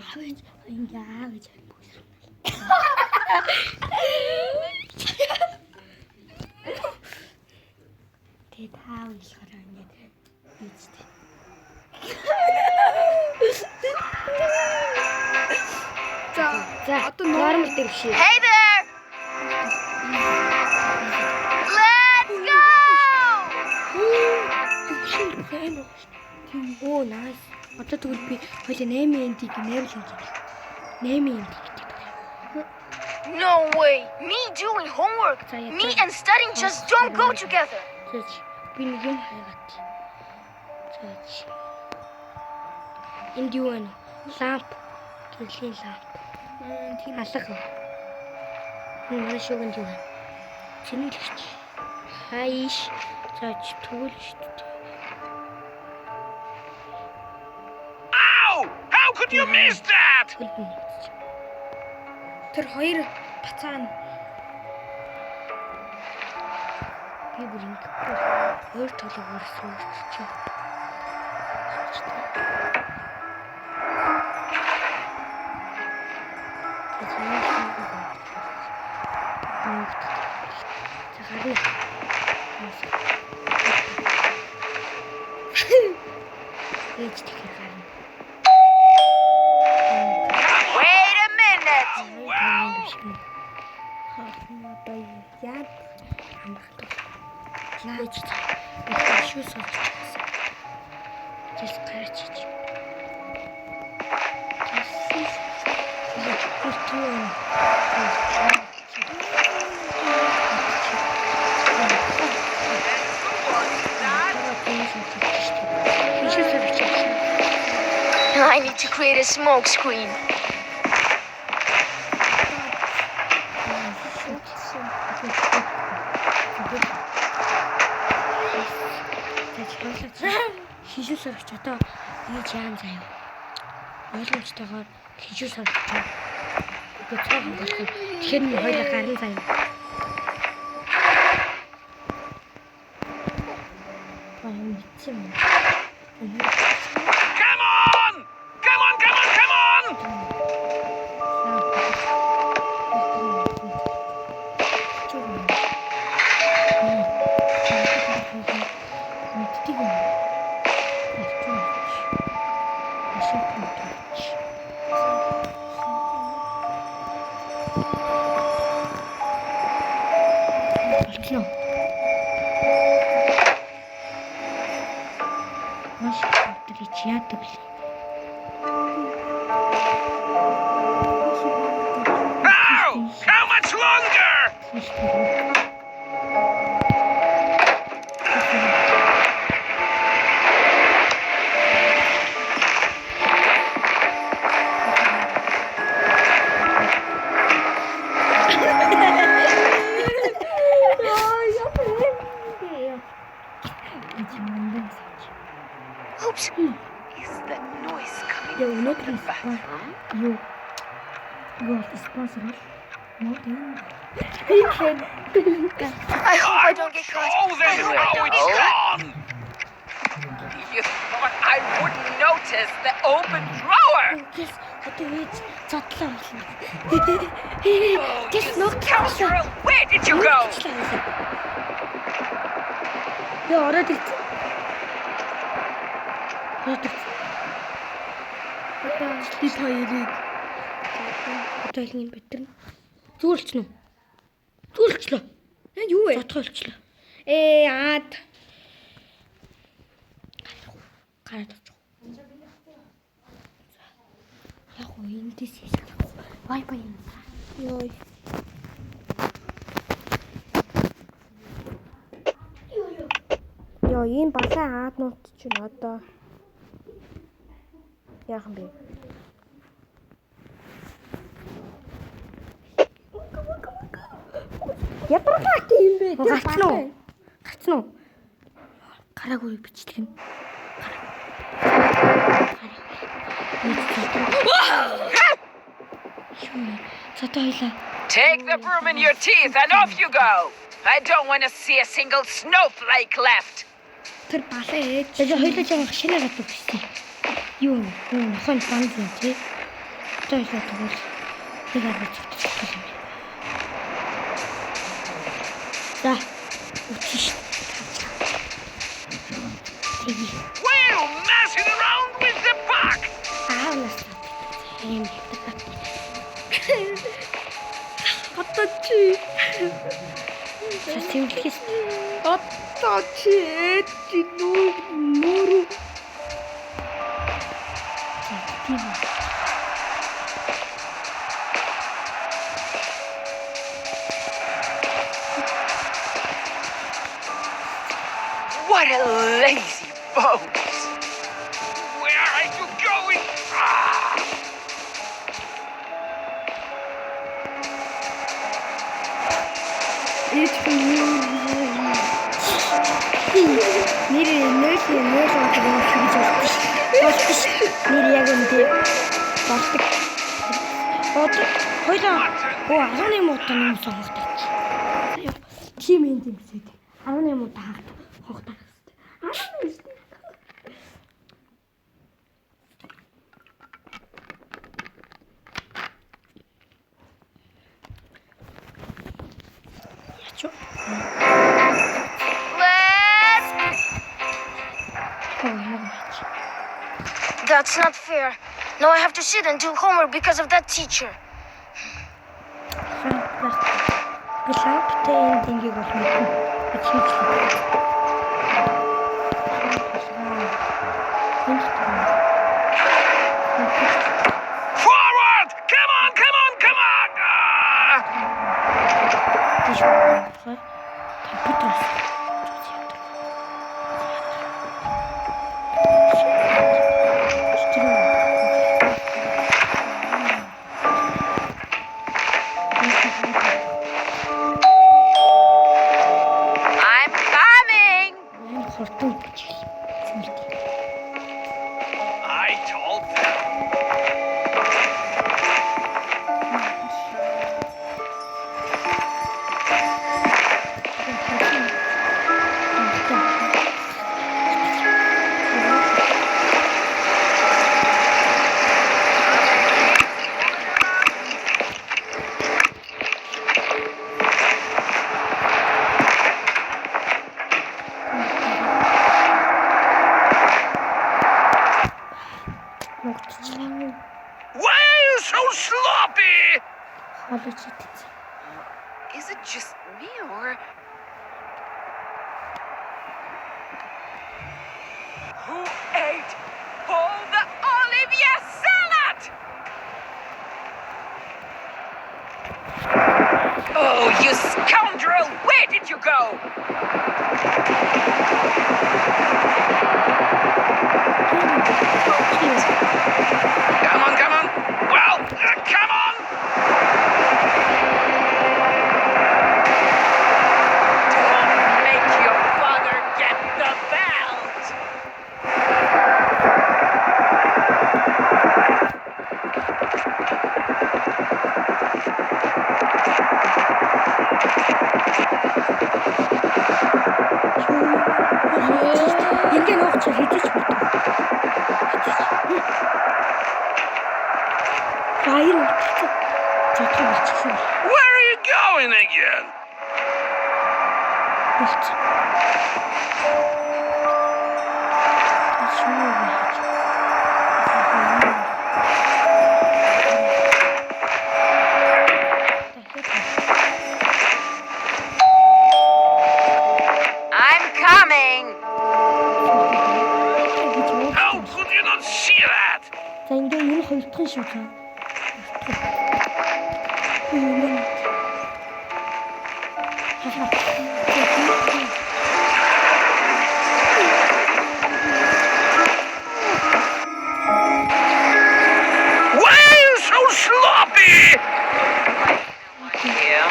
ингээ аа гэж бүс. Тэгээд хаа болохоор ингээд ийцтэй. За одоо нормал дээр шээ. Hey there. Let's go. Oh, nice. Одоо тэгвэл би хоёул 8 энтиг нэмлэн гэж. 8 энтиг. No way. Me doing homework. Me and studying just don't go together. Зөөч. Би нэг юм хайгаад. Зөөч. Энд юу вэ? Ламп. Гэвлийн ламп. Тийм алга. Манай шуганд юу вэ? Чинэлч. Хайш. Зөөч түүл шүү дээ. How could you miss that? Тэр хоёр бацаана. Би бүр ингэхгүй. Өөр тоглоомор суулчих. Wait a minute. I need to create a smoke screen. Хижүү сарч одоо энэ жаам заяа. Ойлгомжтойгоор хижүү сарч. Тэгэхээр нь хоёул гарын заяа. Come on! Come on, come on, come on! How much longer? Oops. Is that noise coming from the bathroom? You are responsible. I hope I don't get caught. Oh, then now it's gone! You thought I wouldn't notice the open drawer? Yes, одоо ээж задлаа болно. Oh, Yes, you no scoundrel! Where did you go? Яа, ороод ирсэн. Одоо бид хоёрыг одоо л юм битэрнэ. Зүүлчихнэ үү? Зүүлчлээ. Юу вэ? Зотгоолчлаа. Аад. Гараад авчих. Яг уу эндээс хийх. Вайфай юм. Йой. Йоо, ийм балан ааднууд чинь одоо яахан бэ? Ядаргаат юм бэ? Гарцсан уу? Гарцсан уу? Гараагүй бичлэг нь. Take the broom in your teeth and off you go. I don't want to see a single snowflake left. Тэр балан ээж. Тэгээ хоёулаа жаахан шинэ гадаг гэсэн. Юу нохон банз юм тий. Хаштай хэлээ тэгвэл нэг арга зүтгэж юм. За. Үтиш. Тэги. Why are you messing around with the puck? Аавнаас юм. Одоо чи. Сэвлэхээс одоо чи нүүр. Тийм. What a lazy boat! Where are you going? Ah! Нэр яг үнтэй болдог. Хойлоо 18 удаа юм сонгодог. Тим энд юм шиг 18 удаа хогтах хэрэгтэй. That's not fair. Now I have to sit and do homework because of that teacher. Forward! Come on, come on, come on! I'm coming! I told them. Why are you so sloppy? Is it just me or... Who ate all the Olivia salad? Oh, you scoundrel! Where did you go? Come on, come on. Well, come on. Don't make your father get the belt! Ингээ нууч хийчих болов. Баяр болчих. Зодхон болчихсон. Where are you going again? Болчих. I'm coming! How could you not see that? За ингээ энэ хоёр дахь шүү цаа. Why are you so sloppy? Yeah.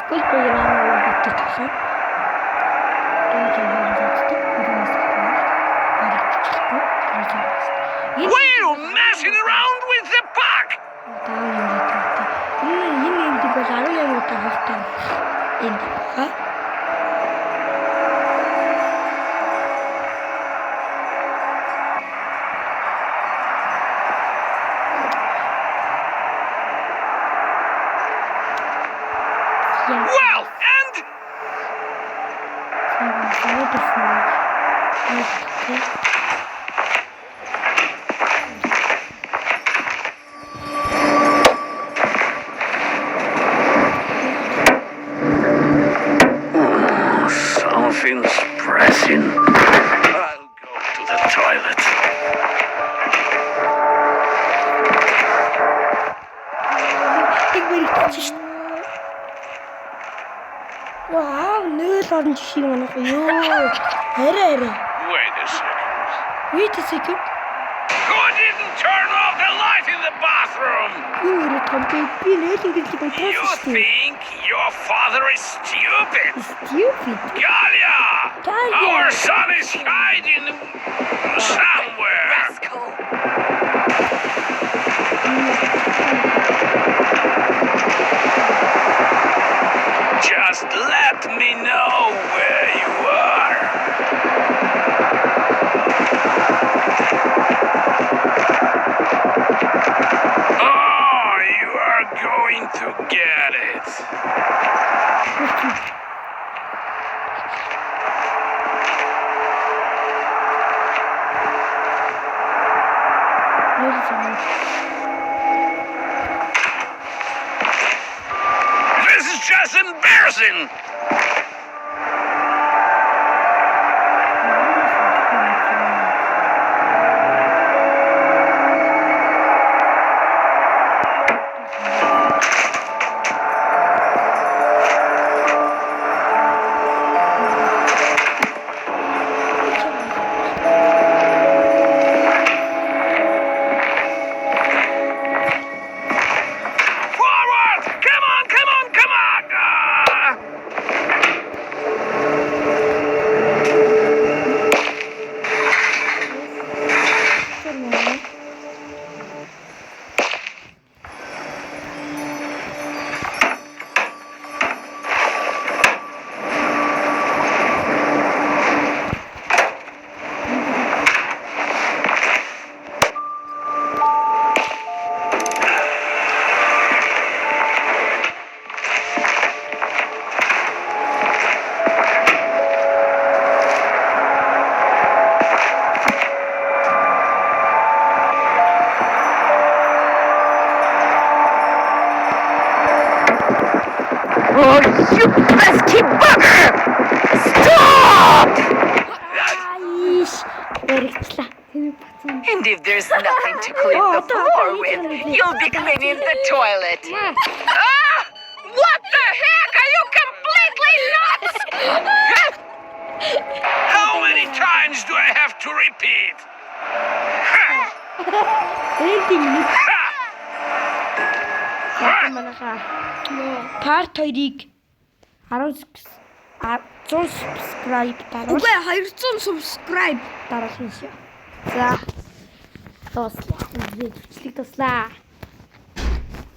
Сколько программ работает? Why are you messing энд байгаа. Well, and something's pressing. I'll go to the toilet. Вау, нөл орон жишээ манайх ёо. Арай. Wait a second. Wait a second. Who didn't turn off the light in the bathroom? Юу ирэх том би нөл ингэрлийг You унтраасан шүү. think your father is stupid? Stupid. Galia! Galia! Our son is hiding somewhere. Rascal. Just let me know where you are. Oh, you are going to get it. This is just embarrassing. Forward! Come on, come on, come on! Oh, you pesky bugger! Stop! Аиш. Яригчлаа. And if there's nothing to clean the floor with, you'll be cleaning the toilet. Ah! What the heck? Are you completely nuts? How many times do I have to repeat? Ha! Эндийн Ha! манайхаа part 2-ыг 100 subscribe даруул. Үгүй 200 subscribe даруулсан шүү. За. Дуслаа. Үзлээ. Туслаа.